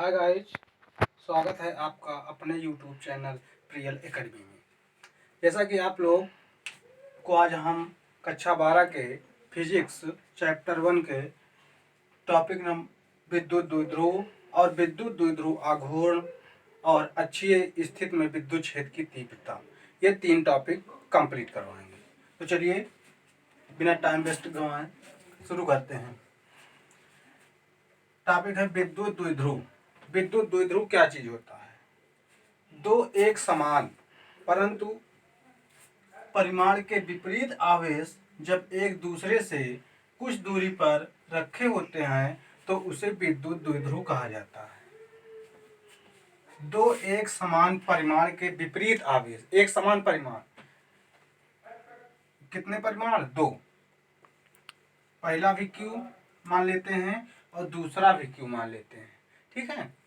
Hi guys, स्वागत है आपका अपने यूट्यूब चैनल प्रियल एकेडमी में। जैसा कि आप लोग को आज हम कक्षा 12 के फिजिक्स चैप्टर 1 के टॉपिक नंबर विद्युत द्विध्रुव और विद्युत द्विध्रुव आघूर्ण और अक्षीय स्थिति में विद्युत क्षेत्र की तीव्रता, ये 3 टॉपिक कंप्लीट करवाएंगे। तो चलिए बिना टाइम वेस्ट गवाएं शुरू करते हैं। टॉपिक है विद्युत द्विध्रुव। विद्युत द्विध्रुव क्या चीज होता है? दो एक समान परंतु परिमाण के विपरीत आवेश जब एक दूसरे से कुछ दूरी पर रखे होते हैं तो उसे विद्युत द्विध्रुव कहा जाता है। दो एक समान परिमाण के विपरीत आवेश, एक समान परिमाण, कितने परिमाण? दो। पहला भी क्यू मान लेते हैं और दूसरा भी क्यू मान लेते हैं, ठीक है।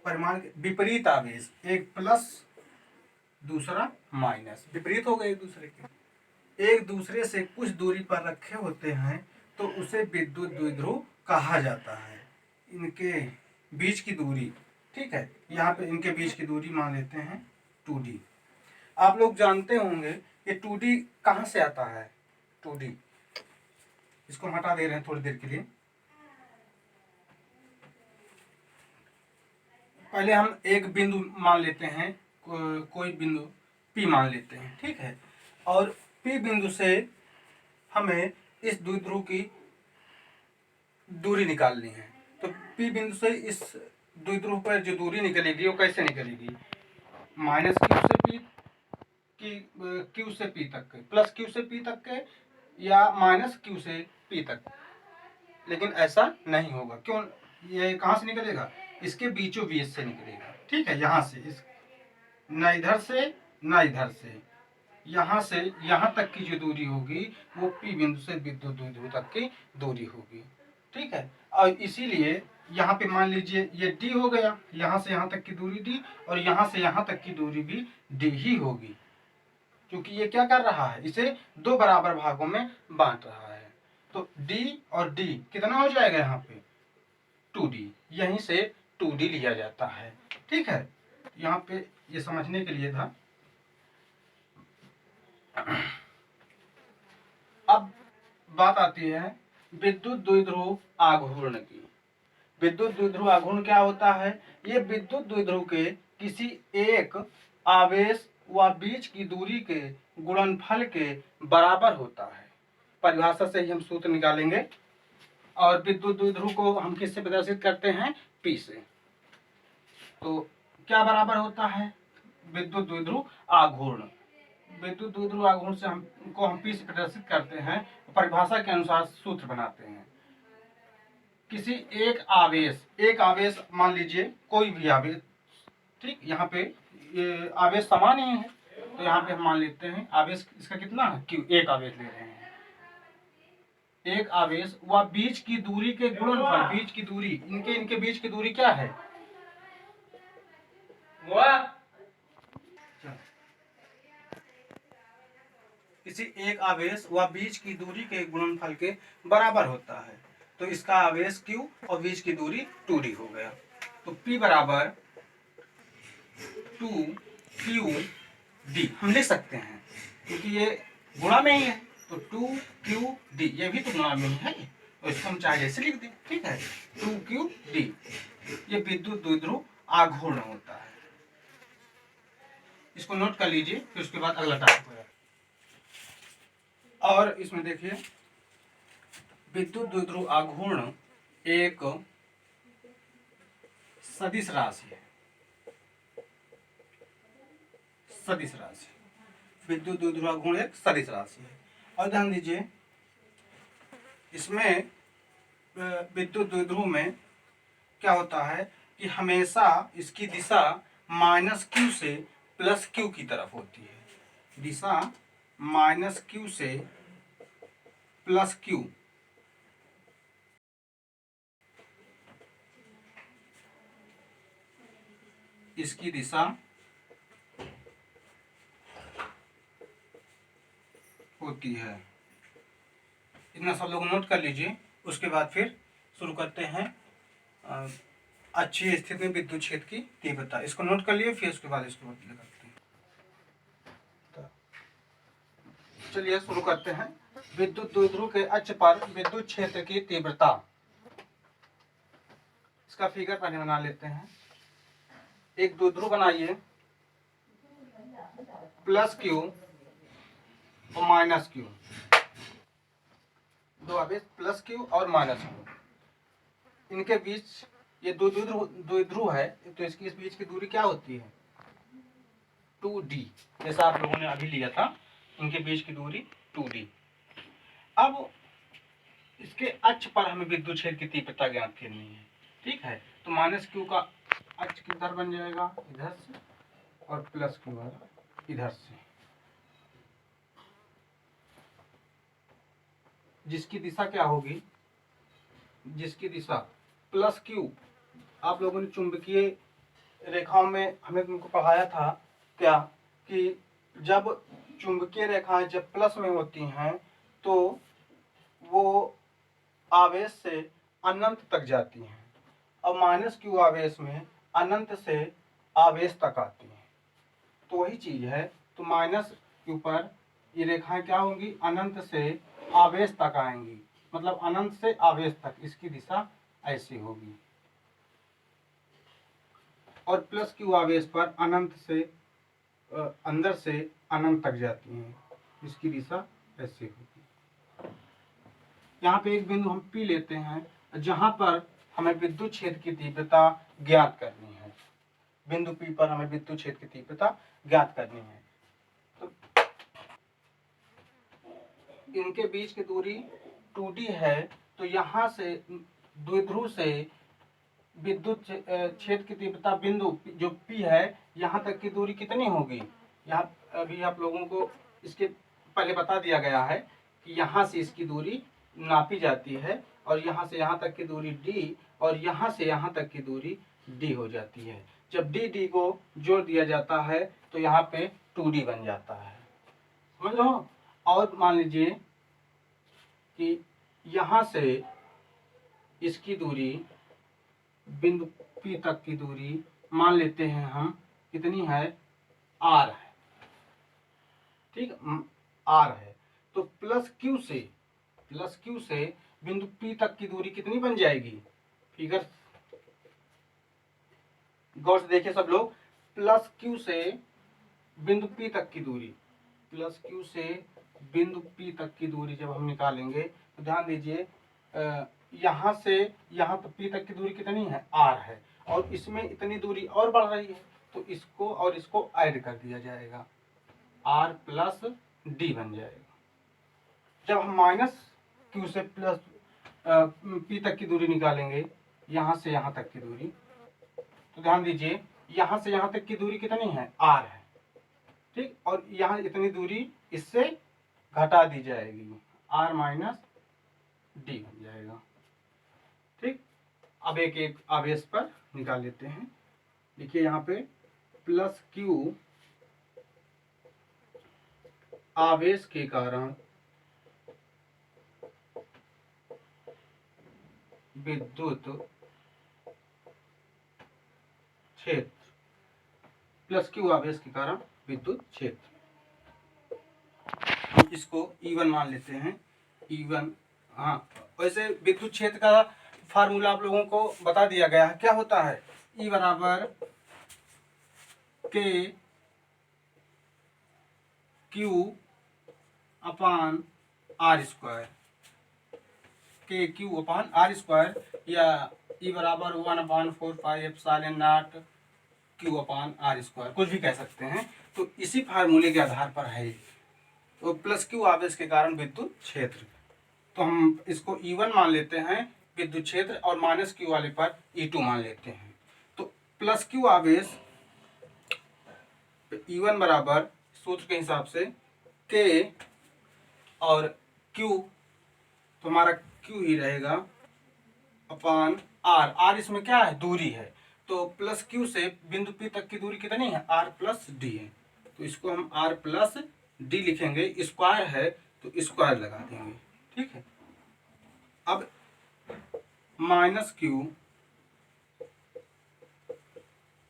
परिमाण के विपरीत आवेश, एक प्लस दूसरा माइनस, विपरीत हो गए एक दूसरे के, एक दूसरे से कुछ दूरी पर रखे होते हैं तो उसे विद्युत द्विध्रुव कहा जाता है। इनके बीच की दूरी, ठीक है, यहाँ पे इनके बीच की दूरी मान लेते हैं 2d। आप लोग जानते होंगे कि 2d कहाँ से आता है। 2d, इसको हटा दे रहे हैं थोड़ी देर के लिए। पहले हम एक बिंदु मान लेते हैं, कोई बिंदु P मान लेते हैं, ठीक है। और P बिंदु से हमें इस द्विध्रुव की दूरी निकालनी है। तो P बिंदु से इस द्विध्रुव पर जो दूरी निकलेगी वो कैसे निकलेगी? माइनस क्यू से P की, क्यू से P तक के, प्लस क्यू से P तक के, या माइनस क्यू से P तक। लेकिन ऐसा नहीं होगा, क्यों? ये कहाँ से निकलेगा? इसके बीचों बीच से निकलेगा, ठीक है। यहाँ से इस, न इधर से न इधर से, यहाँ से यहाँ तक की जो दूरी होगी वो P बिंदु से विद्युत द्विध्रुव तक की दूरी होगी, ठीक है। और इसीलिए यहाँ पे मान लीजिए ये D हो गया, यहाँ से यहाँ तक की दूरी D, और यहाँ से यहाँ तक की दूरी भी D ही होगी, क्योंकि ये क्या कर रहा है? इसे दो बराबर भागों में बांट रहा है। तो D और D कितना हो जाएगा यहाँ पे? 2D। यहीं से 2D लिया जाता है, ठीक है। यहाँ पे ये समझने के लिए था। अब बात आती है विद्युत द्विध्रुव आघूर्ण की। विद्युत द्विध्रुव आघूर्ण क्या होता है? ये विद्युत द्विध्रुव के किसी एक आवेश व बीच की दूरी के गुणनफल के बराबर होता है। परिभाषा से ही हम सूत्र निकालेंगे। और विद्युत द्विध्रुव को हम किससे प्रदर्शित करते हैं? P से। तो क्या बराबर होता है? विद्युत द्विध्रुव आघूर्ण। विद्युत द्विध्रुव आघूर्ण से हमको हम P से प्रदर्शित करते हैं, परिभाषा के अनुसार सूत्र बनाते हैं। किसी एक आवेश मान लीजिए, कोई भी आवेश, ठीक। यहाँ पे ये आवेश समान ही है, तो यहाँ पे हम मान लेते हैं आवेश इसका कितना है? Q। एक आवेश ले रहे हैं, एक आवेश व बीच की दूरी के गुणनफल, बीच की दूरी, इनके बीच की दूरी क्या है? किसी एक आवेश व बीच की दूरी के गुणनफल के बराबर होता है। तो इसका आवेश Q और बीच की दूरी 2D हो गया। तो P बराबर 2QD हम लिख सकते हैं, क्योंकि ये गुणा में ही है। तो 2QD, ये भी तो गुणा में ही है, तो इसको हम चाहे जैसे लिख दें, ठीक है। 2QD ये विद्युत द्विध्रुव आघूर्ण होता है। इसको नोट कर लीजिए, फिर उसके बाद अगला टॉपिक होगा। और इसमें देखिए, विद्युत द्विध्रुव आघूर्ण एक सदिश राशि है। सदिश राशि, विद्युत द्विध्रुव आघूर्ण एक सदिश राशि है। और ध्यान दीजिए, इसमें विद्युत द्विध्रुव में क्या होता है कि हमेशा इसकी दिशा माइनस क्यू से प्लस क्यू की तरफ होती है। दिशा माइनस क्यू से प्लस क्यू, इसकी दिशा होती है। इतना सब लोग नोट कर लीजिए, उसके बाद फिर शुरू करते हैं अच्छी स्थिति में विद्युत क्षेत्र की तीव्रता। इसको नोट कर लिए, फिर उसके बाद इसको करते हैं। तो चलिए शुरू करते हैं। विद्युत द्विध्रुव के अक्ष पर विद्युत क्षेत्र की तीव्रता। इसका फिगर पहले बना लेते हैं। एक द्विध्रुव बनाइए, प्लस क्यू और माइनस क्यू, दो आवेश प्लस क्यू और माइनस क्यू। इनके बीच ये दो द्विध्रुव है, तो इसकी इस बीच की दूरी क्या होती है? 2d, जैसा आप लोगों ने अभी लिया था। इनके बीच की दूरी 2d। अब इसके अक्ष पर हमें विद्युत क्षेत्र की तीव्रता ज्ञात करनी है। ठीक है, तो माइनस क्यू का अक्ष किधर बन जाएगा? इधर से, और प्लस क्यू इधर से, जिसकी दिशा क्या होगी? जिसकी दिशा प्लस क्यू। आप लोगों ने चुंबकीय रेखाओं में हमें तुमको पढ़ाया था क्या कि जब चुंबकीय रेखाएं जब प्लस में होती हैं तो वो आवेश से अनंत तक जाती हैं, और माइनस क्यू आवेश में अनंत से आवेश तक आती हैं। तो वही चीज है। तो माइनस क्यू पर ये रेखाएं क्या होंगी? अनंत से आवेश तक आएंगी, मतलब अनंत से आवेश तक इसकी दिशा ऐसी होगी। और प्लस क्यू आवेश पर अनंत से अंदर से अनंत तक जाती हैं, इसकी दिशा ऐसी होगी। यहाँ पे एक बिंदु हम पी लेते हैं, जहां पर हमें विद्युत क्षेत्र की तीव्रता ज्ञात करनी है। बिंदु पी पर हमें विद्युत क्षेत्र की तीव्रता ज्ञात करनी है। तो इनके बीच की दूरी 2d है, तो यहाँ से द्विध्रुव से विद्युत क्षेत्र की तीव्रता बिंदु जो P है यहाँ तक की दूरी कितनी होगी? यहाँ अभी आप लोगों को इसके पहले बता दिया गया है कि यहाँ से इसकी दूरी नापी जाती है, और यहाँ से यहाँ तक की दूरी d, और यहाँ से यहाँ तक की दूरी d हो जाती है। जब d को जोड़ दिया जाता है तो यहाँ पे 2d बन जाता है, समझ लो। और मान लीजिए कि यहाँ से इसकी दूरी बिंदु P तक की दूरी मान लेते हैं हम कितनी है? r है। ठीक, r है। तो प्लस क्यू से बिंदु P तक की दूरी कितनी बन जाएगी? फिगर गौर से देखिए सब लोग। प्लस क्यू से बिंदु P तक की दूरी, प्लस क्यू से बिंदु P तक की दूरी जब हम निकालेंगे तो ध्यान दीजिए, यहाँ से यहाँ तक P तक की दूरी कितनी है? r है, और इसमें इतनी दूरी और बढ़ रही है, तो इसको और इसको ऐड कर दिया जाएगा, r प्लस d बन जाएगा। जब हम माइनस क्यू से प्लस P तक की दूरी निकालेंगे, यहाँ से यहाँ तक की दूरी, तो ध्यान दीजिए यहाँ से यहाँ तक की दूरी कितनी है? r है। ठीक, और यहाँ इतनी दूरी इससे घटा दी जाएगी, r माइनस d बन जाएगा। ठीक, अब एक एक आवेश पर निकाल लेते हैं। देखिए यहाँ पे प्लस क्यू आवेश के कारण विद्युत क्षेत्र, प्लस क्यू आवेश के कारण विद्युत क्षेत्र, इसको E1 मान लेते हैं। E1, हाँ, वैसे विद्युत क्षेत्र का फार्मूला आप लोगों को बता दिया गया है। क्या होता है? E बराबर k Q upon r square, k Q upon r square, या E बराबर 1/4 epsilon naught q upon r square, कुछ भी कह सकते हैं। तो इसी फार्मूले के आधार पर है। तो प्लस क्यू आवेश के कारण विद्युत क्षेत्र, तो हम इसको E1 मान लेते हैं विद्युत क्षेत्र, और माइनस क्यू वाले पर E2 मान लेते हैं। तो प्लस क्यू आवेश E1 बराबर सूत्र के हिसाब से K और Q, तो हमारा Q ही रहेगा अपान R इसमें क्या है? दूरी है। तो प्लस Q से बिंदु P तक की दूरी कितनी है? R प्लस D है, तो इसको हम R प्लस D लिखेंगे। स्क्वायर है तो स्क्वायर लगा देंगे। ठीक है, अब माइनस क्यू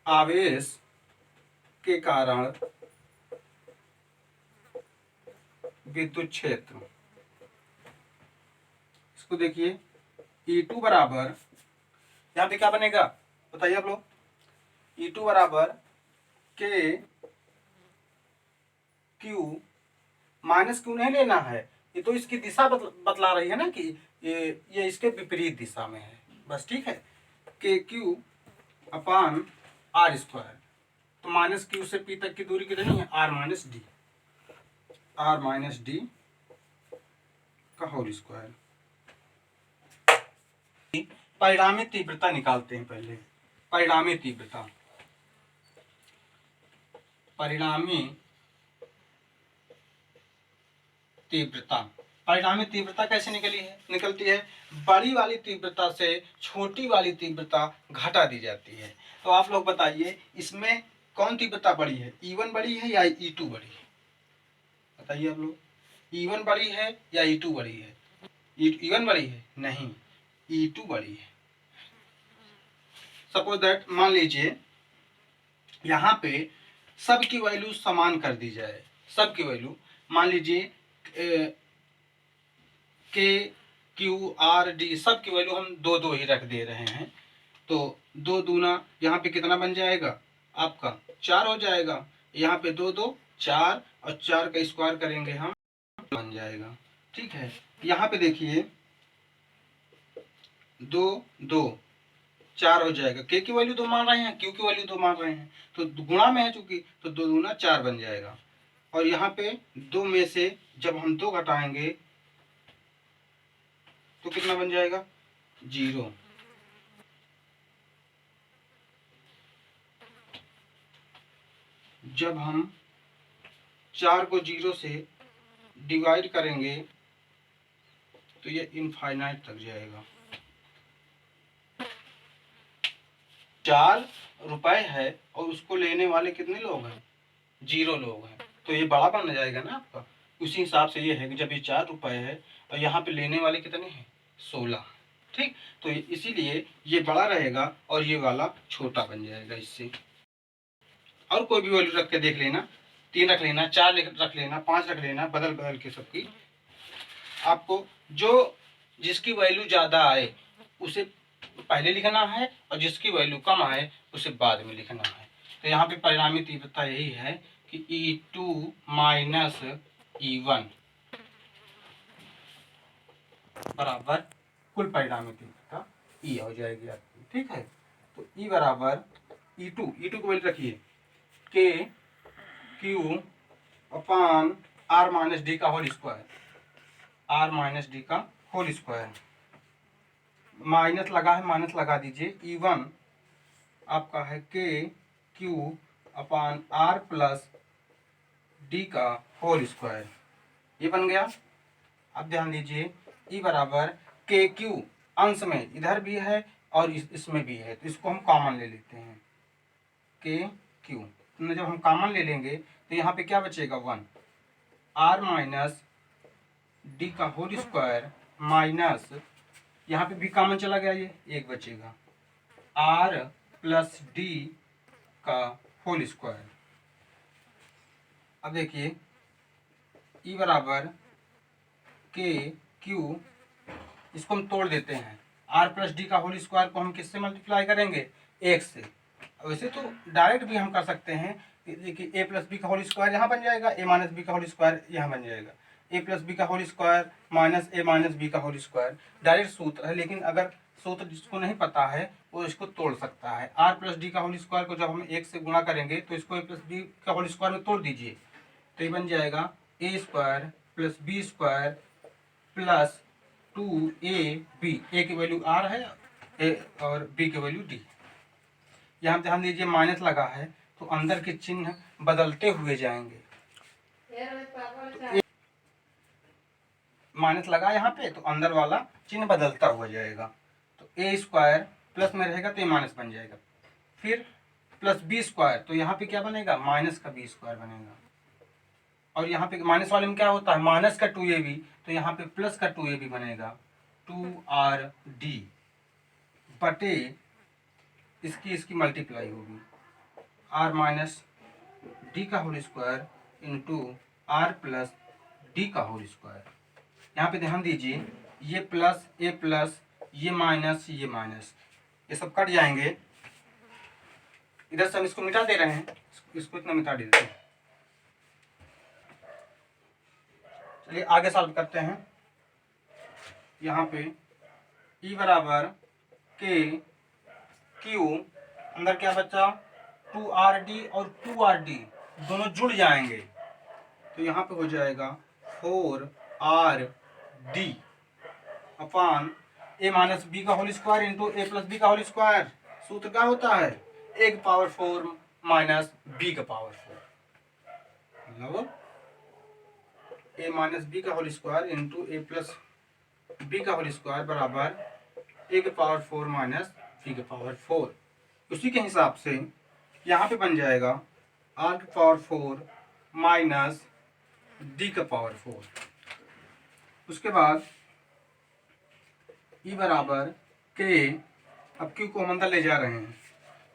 आवेश के कारण विद्युत क्षेत्र, इसको देखिए E2 बराबर, यहाँ पे क्या बनेगा बताइए आप लोग, E2 बराबर के क्यू माइनस क्यू नहीं लेना है, ये तो इसकी दिशा बतला रही है ना कि ये इसके विपरीत दिशा में है, बस ठीक है। के क्यू अपान आर स्क्वायर, तो माइनस क्यू से पी तक की दूरी कितनी है, r minus d, r minus D का होल स्क्वायर। परिणामी तीव्रता निकालते हैं पहले, परिणामी तीव्रता, परिणामी तीव्रता, परिणामी तीव्रता कैसे निकलती है, बड़ी वाली तीव्रता से छोटी वाली तीव्रता घटा दी जाती है। तो आप लोग बताइए इसमें कौन तीव्रता बड़ी है, E1 बड़ी है या E2 बड़ी है, बताइए आप लोग, E1 बड़ी है या E2 बड़ी है, E1 बड़ी है, नहीं E2 बड़ी है। सपोज दैट, मान लीजिए यहाँ पे सबकी वैल्यू समान कर दी जाए, सबकी वैल्यू मान लीजिए के क्यू आर डी सब की वैल्यू हम दो दो ही रख दे रहे हैं, तो दो दूना यहाँ पे कितना बन जाएगा आपका 4 हो जाएगा, यहाँ पे दो दो 4 और 4 का स्क्वायर करेंगे हम बन जाएगा, ठीक है। यहाँ पे देखिए दो दो 4 हो जाएगा, के की वैल्यू 2 मान रहे हैं, क्यू की वैल्यू 2 मान रहे हैं, तो गुणा में है चूंकि, तो दो दूना 4 बन जाएगा। और यहाँ पे दो में से जब हम 2 घटाएंगे तो कितना बन जाएगा 0। जब हम 4 को 0 से डिवाइड करेंगे तो ये इनफाइनाइट तक जाएगा। 4 रुपए है और उसको लेने वाले कितने लोग हैं, 0 लोग हैं, तो ये बड़ा बन जाएगा ना आपका। उसी हिसाब से ये है कि जब ये 4 रुपए है और यहाँ पे लेने वाले कितने हैं 16, ठीक, तो इसीलिए ये बड़ा रहेगा और ये वाला छोटा बन जाएगा इससे। और कोई भी वैल्यू रख के देख लेना, 3 रख लेना, 4 रख लेना, 5 रख लेना, बदल बदल के सबकी, आपको जो जिसकी वैल्यू ज़्यादा आए उसे पहले लिखना है और जिसकी वैल्यू कम आए उसे बाद में लिखना है। तो यहाँ पे परिणामी तीव्रता यही है कि E2 माइनस E1 बराबर कुल परिणामी तीव्रता E हो जाएगी आपकी, ठीक है। तो E बराबर E2 को वैल्यू रखिए K Q upon R minus D का whole square, R minus D का होल स्क्वायर, माइनस लगा है माइनस लगा दीजिए, E1 आपका है के Q upon R plus D का होल स्क्वायर, ये बन गया। अब ध्यान दीजिए E बराबर के क्यू अंश में इधर भी है और इसमें भी है, तो इसको हम कॉमन ले लेते हैं, के क्यू, तो जब हम कॉमन ले लेंगे तो यहाँ पे क्या बचेगा 1, आर माइनस डी का होल स्क्वायर माइनस, यहाँ पे भी कॉमन चला गया, ये एक बचेगा, आर प्लस डी का होल स्क्वायर। अब देखिए E बराबर के क्यू, इसको हम तोड़ देते हैं, आर प्लस डी का होल स्क्वायर को हम किससे मल्टीप्लाई करेंगे 1 से, वैसे तो डायरेक्ट भी हम कर सकते हैं, देखिए ए प्लस बी का होल स्क्वायर यहाँ बन जाएगा, ए माइनस बी का होल स्क्वायर यहाँ बन जाएगा, ए प्लस बी का होल स्क्वायर माइनस ए माइनस बी का होल स्क्वायर, डायरेक्ट सूत्र है, लेकिन अगर सूत्र जिसको नहीं पता है वो इसको तोड़ सकता है। आर प्लस डी का होल स्क्वायर को जब हम 1 से गुणा करेंगे तो इसको ए प्लस बी का होल स्क्वायर में तोड़ दीजिए, तो ये बन जाएगा A square plus B square plus 2ab, A की वैल्यू आर है ए और बी की वैल्यू डी। यहाँ ध्यान दीजिए माइनस लगा है तो अंदर के चिन्ह बदलते हुए जाएंगे, तो माइनस लगा यहाँ पे तो अंदर वाला चिन्ह बदलता हुआ जाएगा, तो ए स्क्वायर प्लस में रहेगा तो ये माइनस बन जाएगा, फिर प्लस बी स्क्वायर, तो यहाँ पे क्या बनेगा माइनस का बी स्क्वायर बनेगा, और यहाँ पे माइनस वाले में क्या होता है माइनस का 2ab, तो यहाँ पे प्लस का 2ab बनेगा, 2rd बटे इसकी मल्टीप्लाई होगी, आर माइनस डी का whole square into r plus D का होल स्क्वायर। यहाँ पे ध्यान दीजिए, ये प्लस ये माइनस ये सब कट जाएंगे। इधर से हम इसको मिटा दे रहे हैं, इसको इतना मिटा देते हैं। चलिए आगे सॉल्व करते हैं। यहाँ पे ई बराबर के क्यू, अंदर क्या बचा 2RD और 2RD दोनों जुड़ जाएंगे, तो यहाँ पे हो जाएगा 4RD अपान ए माइनस बी का होल स्क्वायर इंटू ए प्लस बी का होल स्क्वायर। सूत्र क्या होता है, ए की पावर 4 माइनस बी का पावर 4, मतलब ए माइनस बी का होल स्क्वायर इंटू ए प्लस बी का होल स्क्वायर बराबर ए की पावर 4 माइनस बी की पावर 4। उसी के हिसाब से यहाँ पे बन जाएगा आर की पावर 4 माइनस डी का पावर 4। उसके बाद ई बराबर के, अब क्यू को हम अंदर ले जा रहे हैं,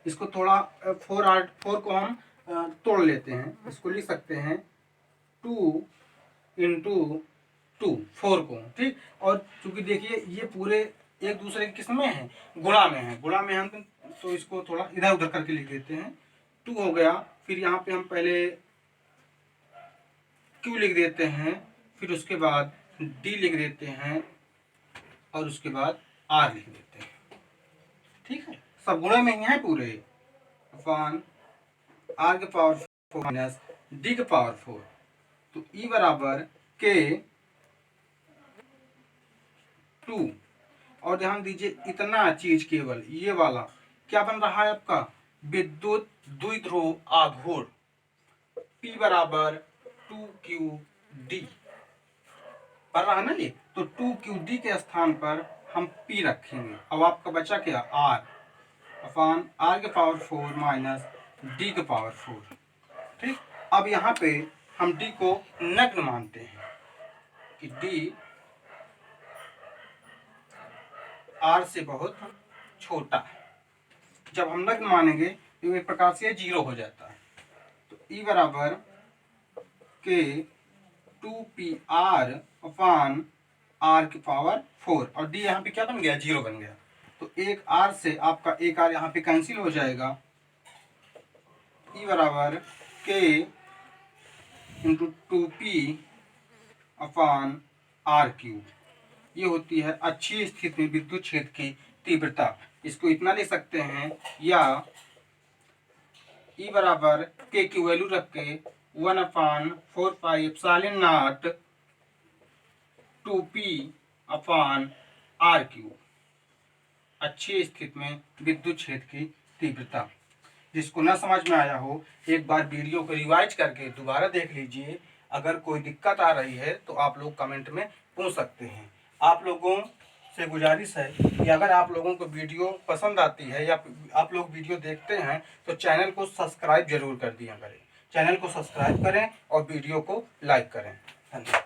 इसको थोड़ा 4 को हम तोड़ लेते हैं, इसको लिख सकते हैं 2 इंटू 2 4 को, ठीक। और चूंकि देखिए ये पूरे एक दूसरे के किस में है, गुणा में है हम, तो इसको थोड़ा इधर उधर करके लिख देते हैं। 2 हो गया, फिर यहाँ पे हम पहले Q लिख देते हैं, फिर उसके बाद D लिख देते हैं और उसके बाद R लिख देते हैं, ठीक है। सब गुणे में ही है पूरे, अपान R के पावर 4 माइनस D के पावर 4। तो E बराबर के 2, और ध्यान दीजिए इतना चीज केवल ये वाला क्या बन रहा है आपका, विद्युत द्विध्रुव आघूर्ण P बराबर 2QD बन रहा है ना ये, तो 2QD के स्थान पर हम P रखेंगे। अब आपका बचा क्या, R अपान R के पावर 4 माइनस D के पावर 4, ठीक। अब यहाँ पे हम D को नग्न मानते हैं कि D R से बहुत छोटा है। जब हम नग्न मानेंगे तो एक प्रकार से 0 हो जाता है। तो E बराबर के 2PR अपान R की पावर 4, और D यहाँ पे क्या बन गया, 0 बन गया। तो एक R से आपका एक R यहाँ पे कैंसिल हो जाएगा। E बराबर के इंटू 2P अपान R3। ये होती है अच्छी स्थिति में विद्युत क्षेत्र की तीव्रता। इसको इतना ले सकते हैं, या E बराबर के की वैल्यू रख के 1/4 pi epsilon not 2P upon R3, अच्छी स्थिति में विद्युत क्षेत्र की तीव्रता। जिसको ना समझ में आया हो, एक बार वीडियो को रिवाइज करके दोबारा देख लीजिए। अगर कोई दिक्कत आ रही है तो आप लोग कमेंट में पूछ सकते हैं। आप लोगों से गुजारिश है कि अगर आप लोगों को वीडियो पसंद आती है या आप लोग वीडियो देखते हैं तो चैनल को सब्सक्राइब जरूर कर दिया करें। चैनल को सब्सक्राइब करें और वीडियो को लाइक करें। धन्यवाद।